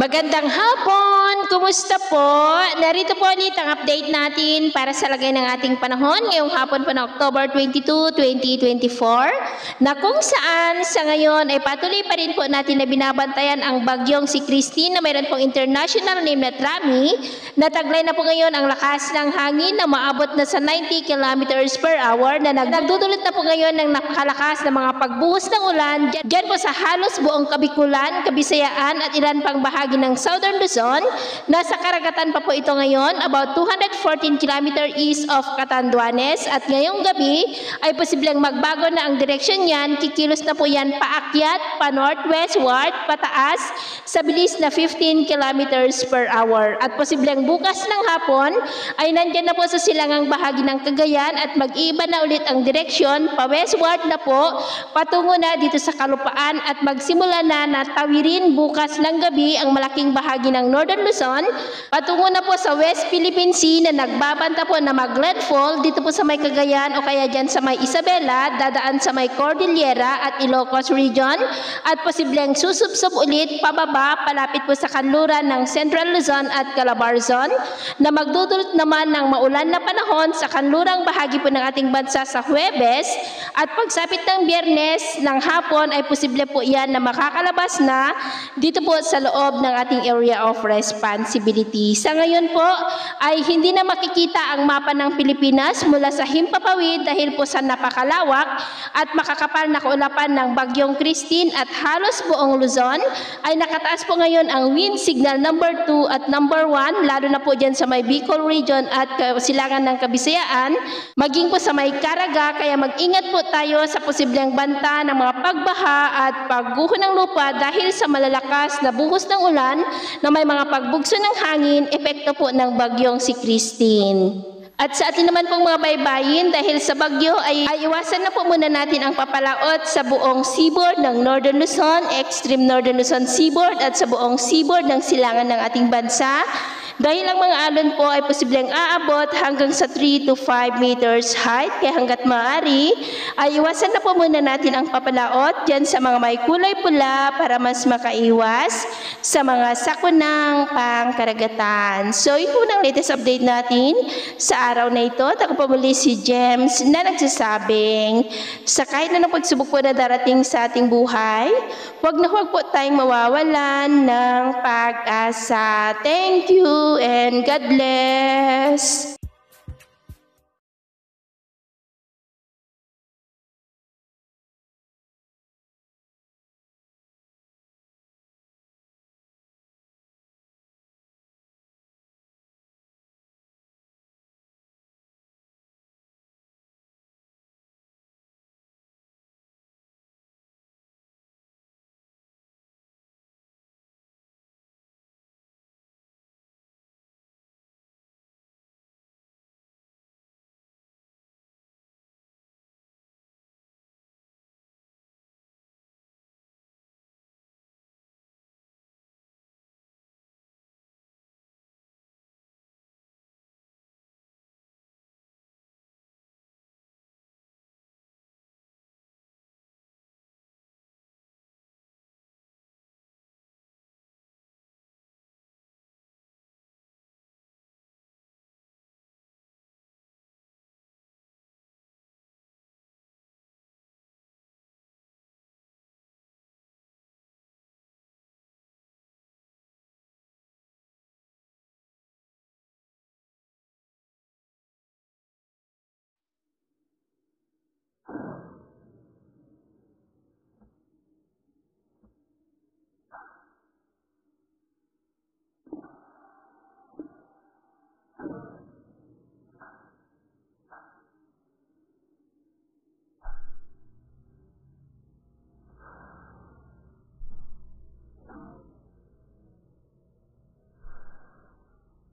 Magandang hapon! Kumusta po? Narito po ulit ang update natin para sa lagay ng ating panahon ngayong hapon po ng October 22, 2024 na kung saan sa ngayon ay patuloy pa rin po natin na binabantayan ang bagyong si Christine na mayroon pong international name na Trami na taglay na po ngayon ang lakas ng hangin na maabot na sa 90 kilometers per hour na nagdudulot na po ngayon ng napakalakas na mga pagbuhos ng ulan dyan po sa halos buong Kabikulan, Kabisayaan at ilan pang bahagi ng Southern Luzon. Nasa karagatan pa po ito ngayon, about 214 km east of Catanduanes at ngayong gabi ay posibleng magbago na ang direksyon niyan. Kikilos na po yan paakyat, pa northwestward, pataas sa bilis na 15 km per hour. At posibleng bukas ng hapon ay nandyan na po sa silangang bahagi ng Cagayan at mag-iiba na ulit ang direksyon, pa westward na po, patungo na dito sa Kalupaan at magsimula na tawirin bukas ng gabi ang malaking bahagi ng Northern Luzon, patungo na po sa West Philippine Sea na nagbabanta po na mag-landfall dito po sa may Cagayan o kaya dyan sa may Isabela, dadaan sa may Cordillera at Ilocos region at posibleng susubsob ulit pababa palapit po sa kanluran ng Central Luzon at Calabarzon na magdudulot naman ng maulan na panahon sa kanlurang bahagi po ng ating bansa sa Huwebes at pagsapit ng Biyernes ng hapon ay posible po yan na makakalabas na dito po sa loob ng ating area of responsibility. Sa ngayon po ay hindi na makikita ang mapa ng Pilipinas mula sa himpapawid dahil po sa napakalawak at makakapal na kaulapan ng bagyong Christine at halos buong Luzon ay nakataas po ngayon ang wind signal number 2 at number 1 lalo na po dyan sa may Bicol region at silangan ng Kabisayaan maging po sa may Caraga kaya mag-ingat po tayo sa posibleng banta ng mga pagbaha at pagguho ng lupa dahil sa malalakas na buhos ng ulan na may mga pagbugso ng hangin, epekto po ng bagyong si Christine. At sa atin naman pong mga baybayin, dahil sa bagyo ay iwasan na po muna natin ang papalaot sa buong seaboard ng Northern Luzon, extreme Northern Luzon seaboard at sa buong seaboard ng silangan ng ating bansa. Dahil ang mga alon po ay posibleng aabot hanggang sa 3 to 5 meters height, kaya hanggat maaari, ay iwasan na po muna natin ang papalaot dyan sa mga may kulay pula para mas makaiwas sa mga sakunang pangkaragatan. So, yun po ang latest update natin sa araw na ito. At ako po muli si James na nagsasabing sa kahit na ng pagsubok po na darating sa ating buhay, huwag na huwag po tayong mawawalan ng pag-asa. Thank you and God bless.